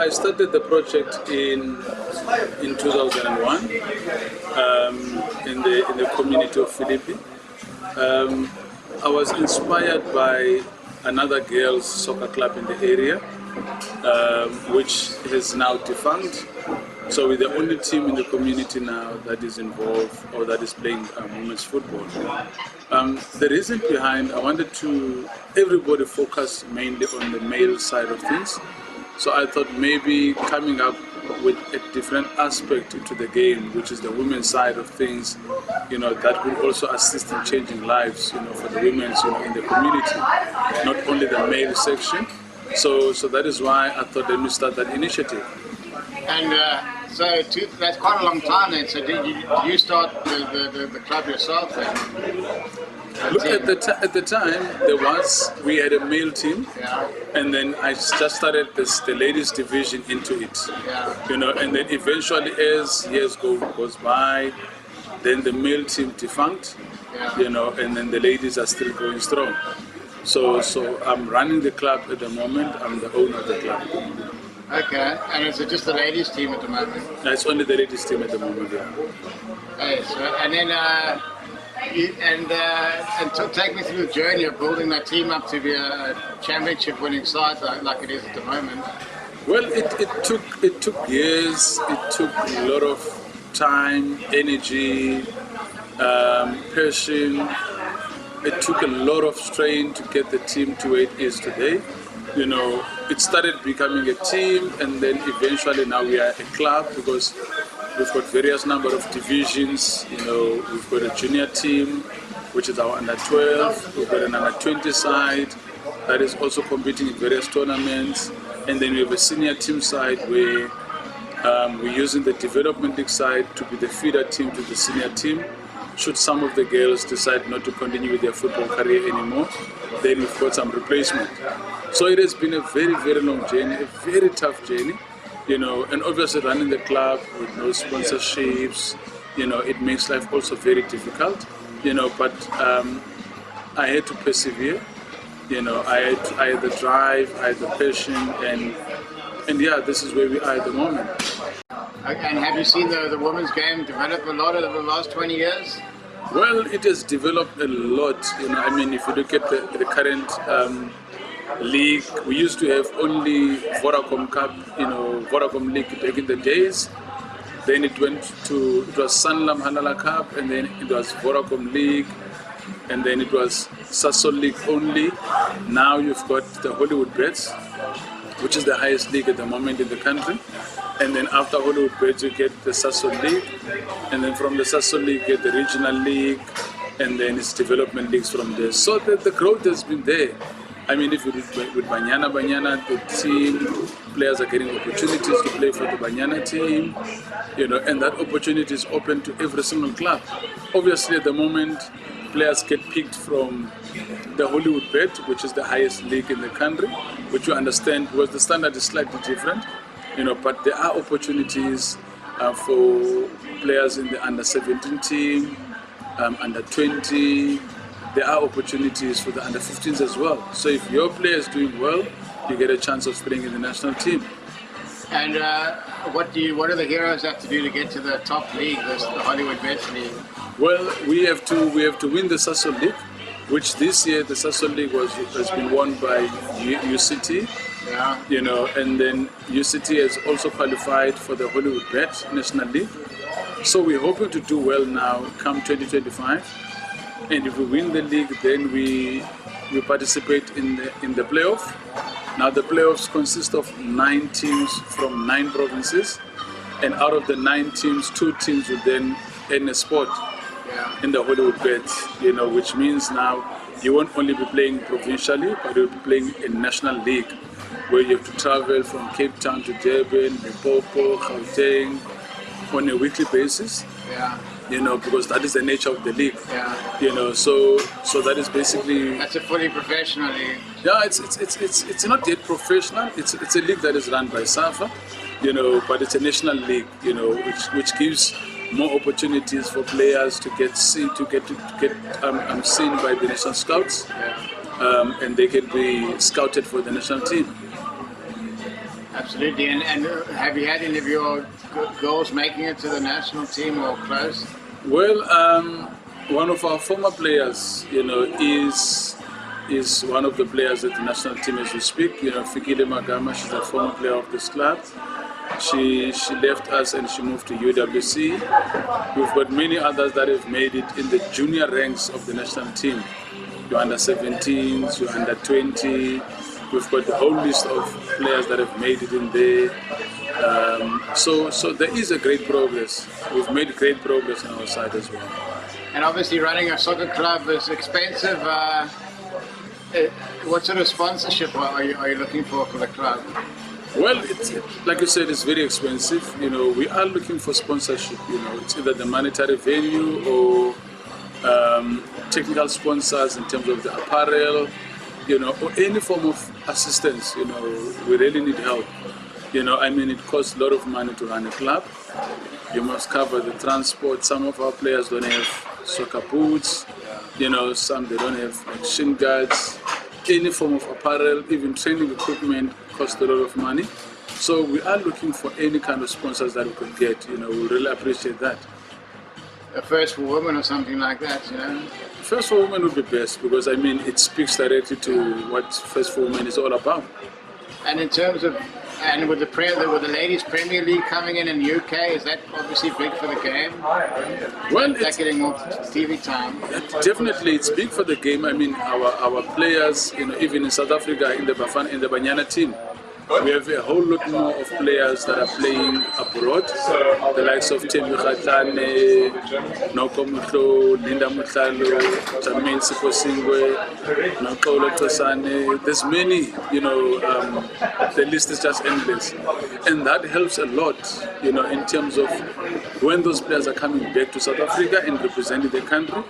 I started the project in 2001 in the community of Philippi. I was inspired by another girls' soccer club in the area, which has now defunct. So we're the only team in the community now that is involved or that is playing women's football. The reason behind, I wanted to everybody focus mainly on the male side of things. So I thought maybe coming up with a different aspect to the game, which is the women's side of things, that will also assist in changing lives, for the women, in the community, not only the male section. So that is why I thought let me start that initiative. And that's quite a long time then. So did you start the club yourself then? Look, at the time, we had a male team, and then I just started the ladies division into it, and then eventually as years goes by, then the male team defunct, and then the ladies are still going strong. So I'm running the club at the moment. I'm the owner of the club. Okay, and is it just the ladies team at the moment? No, it's only the ladies team at the moment, yeah. Okay, so, and then take me through the journey of building that team up to be a championship-winning side like it is at the moment. Well, it took years. It took a lot of time, energy, passion. It took a lot of strain to get the team to where it is today. It started becoming a team, and then eventually now we are a club because we've got various number of divisions. We've got a junior team, which is our under 12. We've got an under 20 side that is also competing in various tournaments, and then we have a senior team side where we're using the development league side to be the feeder team to the senior team. Should some of the girls decide not to continue with their football career anymore, then we've got some replacement. So it has been a very, very long journey, a very tough journey, and obviously running the club with no sponsorships, it makes life also very difficult, but I had to persevere, I had the drive, I had the passion, and yeah, this is where we are at the moment. And have you seen the women's game develop a lot over the last 20 years? Well, it has developed a lot. If you look at the current league, we used to have only Vodacom Cup, Vodacom League back in the days. Then it was Sanlam Halala Cup, and then it was Vodacom League, and then it was Sasol League only. Now you've got the Hollywood Bets, which is the highest league at the moment in the country. And then after Hollywood Bets, you get the Sasol League, and then from the Sasol League, you get the Regional League, and then it's development leagues from there. So the growth has been there. If you look with Banyana, the team, players are getting opportunities to play for the Banyana team, and that opportunity is open to every single club. Obviously, at the moment, players get picked from the Hollywood Bet, which is the highest league in the country, which you understand because the standard is slightly different. But there are opportunities for players in the under 17 team, under 20. There are opportunities for the under 15s as well. So if your player is doing well, you get a chance of playing in the national team. And what do the heroes have to do to get to the top league, the Hollywood Bets League? Well, we have to win the Sasol League, which this year the Sasol League has been won by UCT. Yeah. And then UCT has also qualified for the Hollywood Bet National League. So we're hoping to do well now come 2025. And if we win the league, then we participate in the playoff. Now the playoffs consist of 9 teams from 9 provinces. And out of the 9 teams, 2 teams will then earn a spot in the Hollywood Bets, which means now you won't only be playing provincially, but you'll be playing a national league, where you have to travel from Cape Town to Durban, Limpopo, Gauteng on a weekly basis. Yeah. Because that is the nature of the league. Yeah. So that is basically. That's a fully professional league. Yeah, it's not yet professional. It's a league that is run by SAFA, but it's a national league, which gives more opportunities for players to get seen by the national scouts. Yeah. And they can be scouted for the national team. Absolutely. And have you had any of your girls making it to the national team or close? Well, one of our former players, is one of the players at the national team as we speak. Fikile Magama, she's a former player of this club. She left us and she moved to UWC. We've got many others that have made it in the junior ranks of the national team. Your under 17s, your under 20. We've got the whole list of players that have made it in there. So there is a great progress. We've made great progress on our side as well. And obviously running a soccer club is expensive. What sort of sponsorship are you looking for the club? Well, it's, like you said, it's very expensive. We are looking for sponsorship. It's either the monetary value or technical sponsors in terms of the apparel, or any form of assistance. We really need help. It costs a lot of money to run a club. You must cover the transport. Some of our players don't have soccer boots. Some they don't have shin guards. Any form of apparel, even training equipment costs a lot of money. So we are looking for any kind of sponsors that we could get. We'll really appreciate that. A First for Women or something like that, First for Women would be best because it speaks directly to what First for Women is all about. And in terms of, with the Ladies Premier League coming in the UK, is that obviously big for the game? Well, it's getting more TV time. Definitely, it's big for the game. Our players, even in South Africa, in the Banyana team, we have a whole lot more of players that are playing abroad. The likes of Temi Khatane, Noko Mutlo, Linda Mutlalo, Jermaine Siposingwe, Nokolo Tosane. There's many, the list is just endless. And that helps a lot, in terms of when those players are coming back to South Africa and representing the country.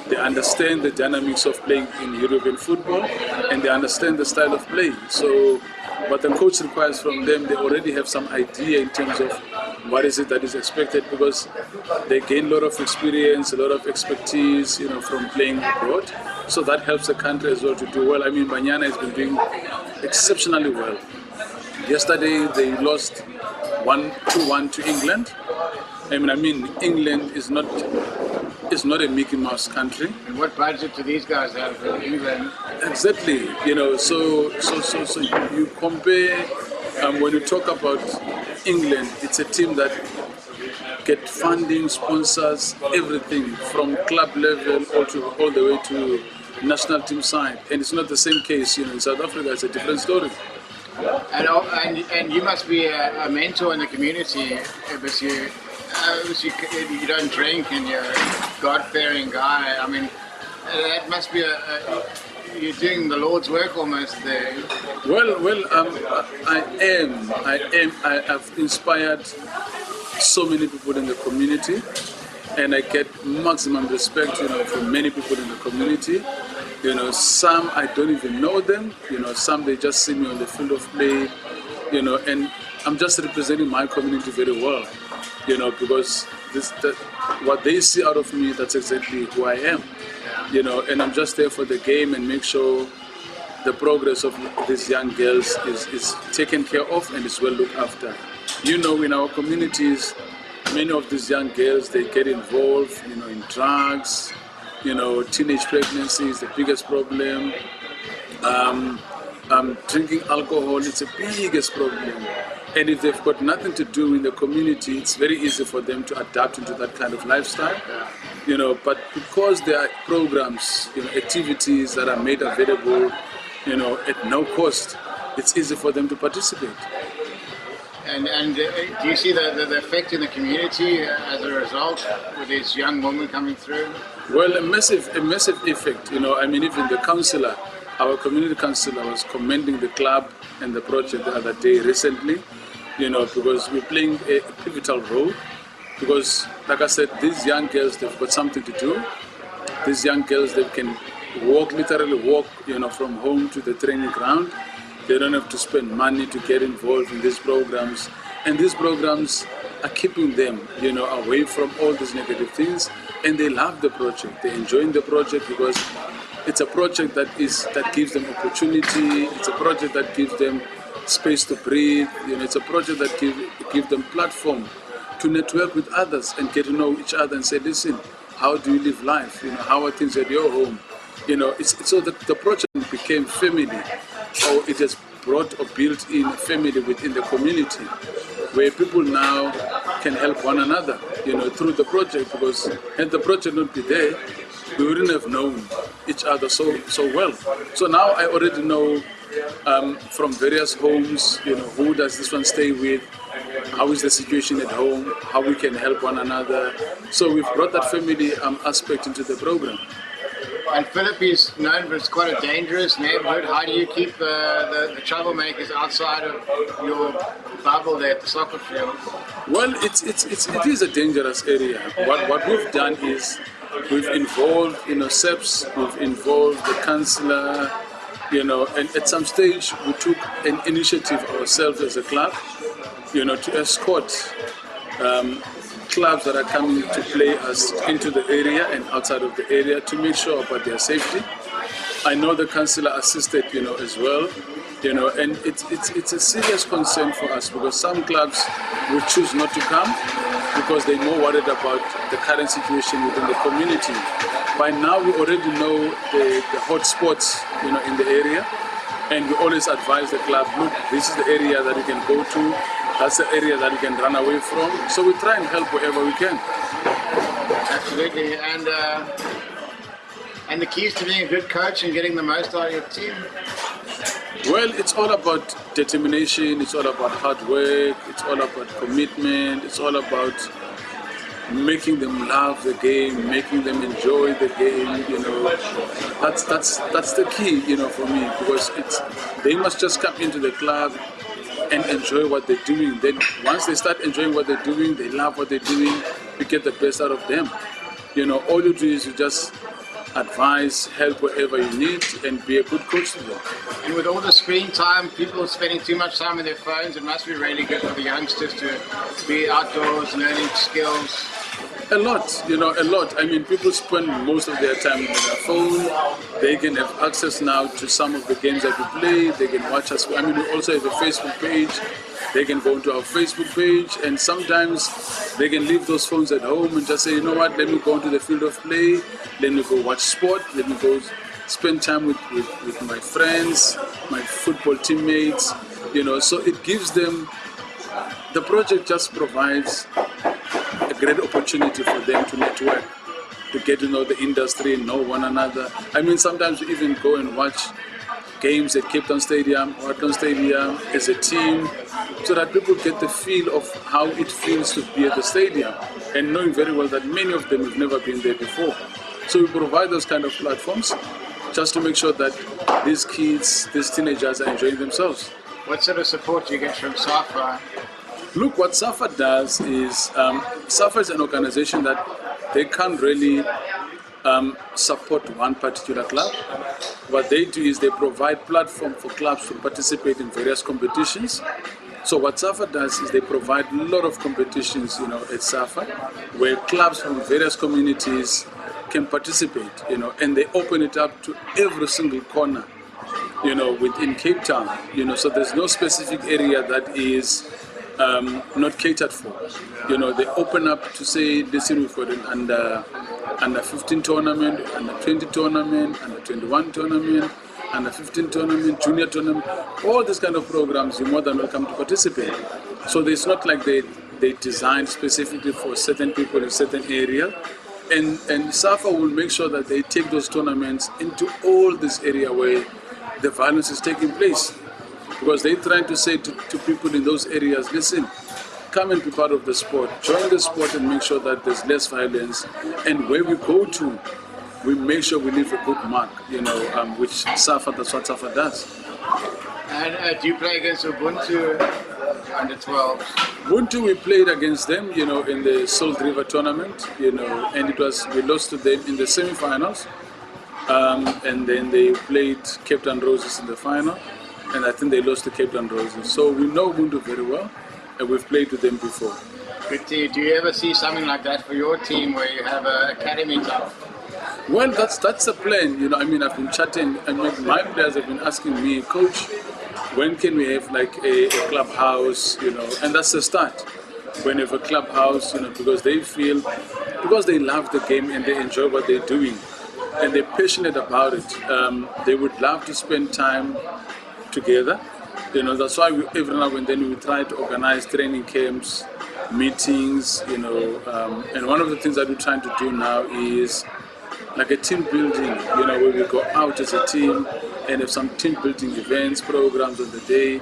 They understand the dynamics of playing in European football and they understand the style of play. So what the coach requires from them, they already have some idea in terms of what is it that is expected because they gain a lot of experience, a lot of expertise, from playing abroad. So that helps the country as well to do well. Banyana has been doing exceptionally well. Yesterday they lost 2-1 to England. England is not a Mickey Mouse country. And what budget do these guys have for England? Exactly. So you compare, when you talk about England, it's a team that get funding, sponsors, everything from club level all the way to national team side. And it's not the same case, in South Africa, it's a different story. And you must be a mentor in the community, because you don't drink and you're a God-fearing guy. That must be you're doing the Lord's work almost there. Well, I am. I have inspired so many people in the community, and I get maximum respect, from many people in the community. Some I don't even know them. Some they just see me on the field of play. And I'm just representing my community very well. Because what they see out of me, that's exactly who I am. And I'm just there for the game and make sure the progress of these young girls is taken care of and is well looked after. In our communities, many of these young girls, they get involved, in drugs, teenage pregnancy is the biggest problem. Drinking alcohol is the biggest problem. And if they've got nothing to do in the community, it's very easy for them to adapt into that kind of lifestyle. But because there are programs, activities that are made available, at no cost, it's easy for them to participate. And do you see the effect in the community as a result with these young women coming through? Well, a massive effect. Even the councillor, our community councillor, was commending the club and the project the other day recently. Because we're playing a pivotal role. Because, like I said, these young girls, they've got something to do. These young girls, they can literally walk, from home to the training ground. They don't have to spend money to get involved in these programs. And these programs are keeping them, away from all these negative things. And they love the project. They're enjoying the project because it's a project that gives them opportunity. It's a project that gives them space to breathe. It's a project that give them platform to network with others and get to know each other and say, listen, how do you live life? How are things at your home? So the project became family, or it has brought or built in family within the community, where people now can help one another, through the project, because had the project not be there, we wouldn't have known each other so well. So now I already know from various homes, who does this one stay with, how is the situation at home, how we can help one another. So we've brought that family aspect into the program. And Philip is known for it's quite a dangerous neighborhood. How do you keep the troublemakers outside of your bubble there at the soccer field? Well, it is a dangerous area. What we've done is we've involved, SEPs, we've involved the councillor, and at some stage we took an initiative ourselves as a club, to escort clubs that are coming to play us into the area and outside of the area to make sure about their safety. I know the councillor assisted, as well, and it's a serious concern for us, because some clubs will choose not to come because they're more worried about the current situation within the community. By now, we already know the hot spots, in the area, and we always advise the club, look, this is the area that you can go to, that's the area that you can run away from. So we try and help wherever we can. Absolutely, and the keys to being a good coach and getting the most out of your team? Well, it's all about determination, it's all about hard work, it's all about commitment, it's all about making them love the game, making them enjoy the game. That's the key, for me, because they must just come into the club and enjoy what they're doing. Then once they start enjoying what they're doing, they love what they're doing, you get the best out of them. All you do is you just advise, help wherever you need, and be a good coach to them. And with all the screen time, people spending too much time on their phones, it must be really good for the youngsters to be outdoors, learning skills. A lot, a lot. I mean, people spend most of their time on their phone. They can have access now to some of the games that we play. They can watch us. I mean, we also have a Facebook page. They can go to our Facebook page, and sometimes they can leave those phones at home and just say, you know what, let me go to the field of play, let me go watch sport, let me go spend time with my friends, my football teammates, so it gives them, the project just provides a great opportunity for them to network, to get to know the industry, know one another. I mean, sometimes we even go and watch games at Cape Town Stadium or Auckland Stadium as a team, so that people get the feel of how it feels to be at the stadium, and knowing very well that many of them have never been there before. So we provide those kind of platforms just to make sure that these kids, these teenagers are enjoying themselves. What sort of support do you get from SAFA? Look, what SAFA does is, SAFA is an organization that they can't really support one particular club. What they do is they provide platform for clubs to participate in various competitions. So what SAFA does is they provide a lot of competitions, at SAFA, where clubs from various communities can participate, and they open it up to every single corner, within Cape Town, so there's no specific area that is not catered for. They open up to say, listen, we've got an under 15 tournament, under 20 tournament, under 21 tournament, under 15 tournament, junior tournament, all these kind of programs, you're more than welcome to participate. So it's not like they designed specifically for certain people in certain area. And SAFA will make sure that they take those tournaments into all this area where the violence is taking place. Because they're trying to say to people in those areas, listen, come and be part of the sport, join the sport and make sure that there's less violence. And where we go to, we make sure we leave a good mark, which SAFA, that's what SAFA does. And do you play against Ubuntu under 12? Ubuntu, we played against them, in the Salt River tournament, and we lost to them in the semi-finals. And then they played Cape Town Roses in the final, and I think they lost to Cape Town Roses. So we know Ubuntu very well, and we've played with them before. Good to you. Do you ever see something like that for your team, where you have an academy type? Well, that's the plan. I've been chatting, and my players have been asking me, Coach, when can we have like a clubhouse, and that's the start. When you have a clubhouse, because because they love the game and they enjoy what they're doing, and they're passionate about it. They would love to spend time together. That's why every now and then we try to organize training camps, meetings, and one of the things that we're trying to do now is like a team building, where we go out as a team and have some team building events, programs on the day.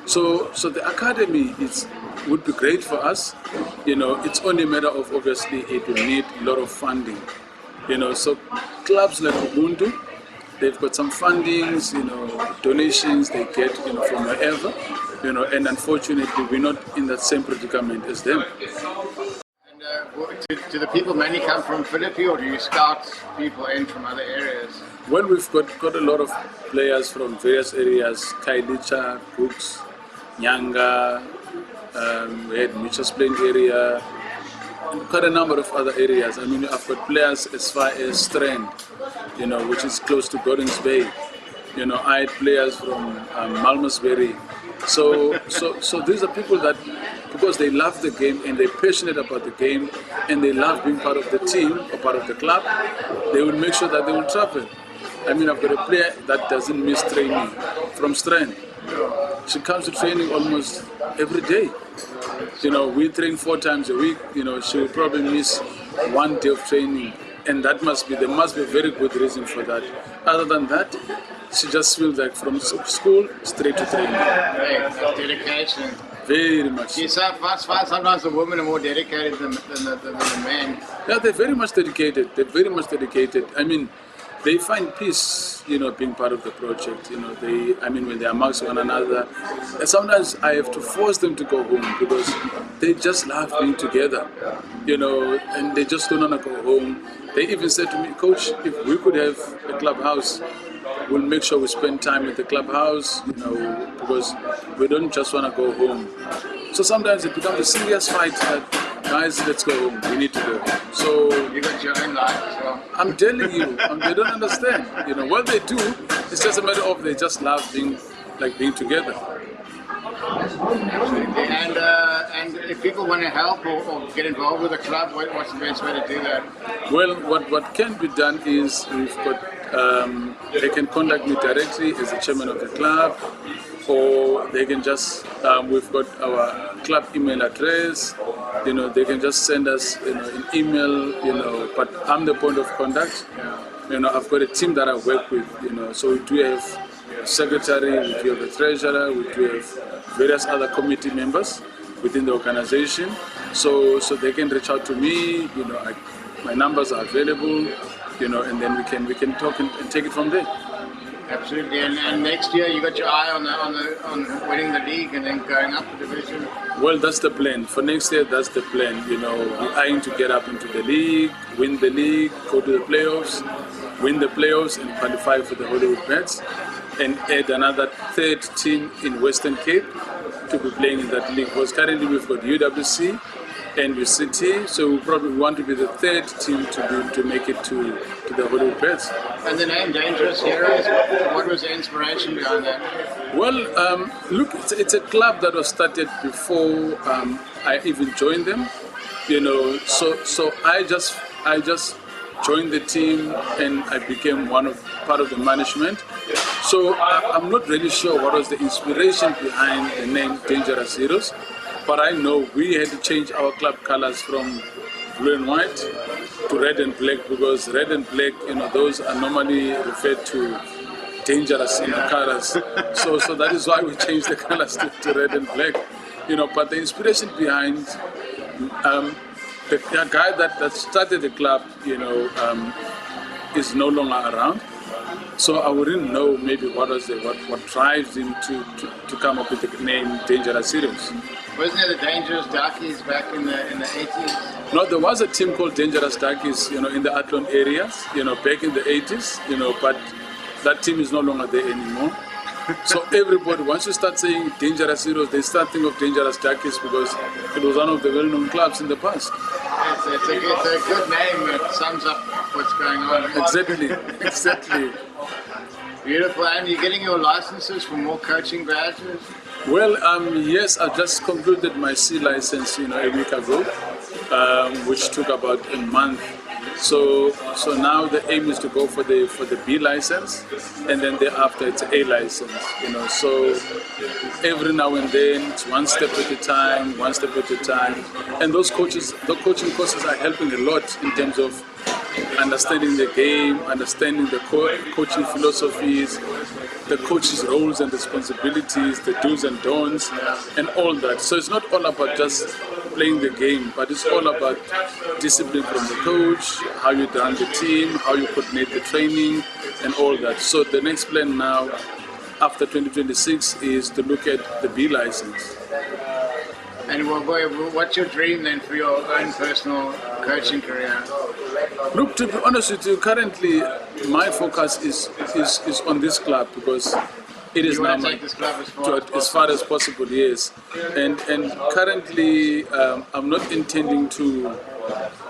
So the academy would be great for us. It's only a matter of, obviously, it will need a lot of funding. So clubs like Ubuntu, they've got some fundings, donations they get, from wherever, and unfortunately we're not in that same predicament as them. And do the people mainly come from Philippi, or do you scout people in from other areas? Well, we've got a lot of players from various areas: Kailicha, Cooks, Nyanga, we had Mitchell's Plain area, and quite a number of other areas. I mean, I've got players as far as Strand, which is close to Gordons Bay. I had players from Malmesbury. So these are people that, because they love the game and they're passionate about the game and they love being part of the team or part of the club, they will make sure that they will travel. I mean, I've got a player that doesn't miss training from Strand. She comes to training almost every day. We train 4 times a week. She will probably miss 1 day of training, and there must be a very good reason for that. Other than that, she just feels like from school straight to training. Hey, that's dedication. Very much. You say sometimes the women are more dedicated than the men. Yeah, they're very much dedicated. I mean, they find peace, being part of the project. When they are amongst one another. And sometimes I have to force them to go home because they just love being together, and they just don't want to go home. They even said to me, Coach, if we could have a clubhouse, we'll make sure we spend time at the clubhouse, because we don't just want to go home. So sometimes it becomes a serious fight that, guys, let's go home. We need to go home. So you got your own life as well. I'm telling you, they don't understand. What they do, it's just a matter of they just love being together. Absolutely. And if people want to help or get involved with the club, what's the best way to do that? Well, what can be done is we've got they can contact me directly as the chairman of the club, or they can just we've got our club email address. They can just send us an email. But I'm the point of contact. I've got a team that I work with. So we do have a secretary, we do have a treasurer, we do have various other committee members within the organization. So they can reach out to me. My numbers are available. And then we can talk and take it from there. Absolutely. And next year you got your eye on winning the league and then going up the division. Well, that's the plan. For next year, that's the plan. We're eyeing to get up into the league, win the league, go to the playoffs, win the playoffs, and qualify for the Hollywood Bets, and add another 3rd team in Western Cape to be playing in that league. Because currently we've got UWC and UCT, so we probably want to be the 3rd team to make it to the Hollywood Bets. And the name Dangerous Heroes, what was the inspiration behind that? Well, look, it's a club that was started before I even joined them. So I just joined the team and I became part of the management. So I'm not really sure what was the inspiration behind the name Dangerous Heroes. But I know we had to change our club colors from blue and white to red and black, because red and black, those are normally referred to dangerous colors. So that is why we changed the colors to red and black. But the inspiration behind the guy that started the club, is no longer around. So I wouldn't know maybe what drives him to come up with the name Dangerous Heroes. Wasn't there the Dangerous Darkies back in the 80s? No, there was a team called Dangerous Darkies, in the Athlone areas, back in the 80s, but that team is no longer there anymore. So everybody, once you start saying Dangerous Heroes, they start thinking of Dangerous Darkies because it was one of the well-known clubs in the past. It's a good name that sums up what's going on. Exactly. Beautiful. And you're getting your licenses for more coaching badges? Well, yes, I just concluded my C license, a week ago, which took about a month. So now the aim is to go for the B license, and then thereafter it's A license. So every now and then it's one step at a time, and the coaching courses are helping a lot in terms of understanding the game, understanding the coaching philosophies, the coach's roles and responsibilities, the do's and don'ts, and all that. So it's not all about just playing the game, but it's all about discipline from the coach, how you run the team, how you coordinate the training, and all that. So the next plan now, after 2026, is to look at the B license. And what's your dream then for your own personal coaching career? Look, to be honest with you, currently my focus is on this club, because it is You now want to take this club as far as possible? Yes. And currently I'm not intending to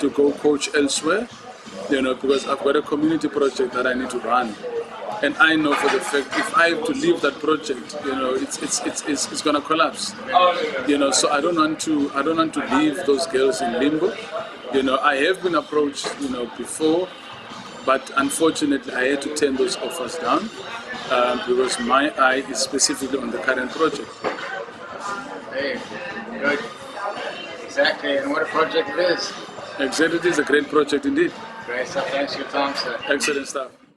go coach elsewhere, because I've got a community project that I need to run. And I know for the fact if I have to leave that project, it's gonna collapse. So I don't want to leave those girls in limbo. I have been approached, before, but unfortunately I had to turn those offers down because my eye is specifically on the current project. Hey, good. Exactly, and what a project it is. Exactly, it is a great project indeed. Great stuff. Thanks for your time, sir. Excellent stuff.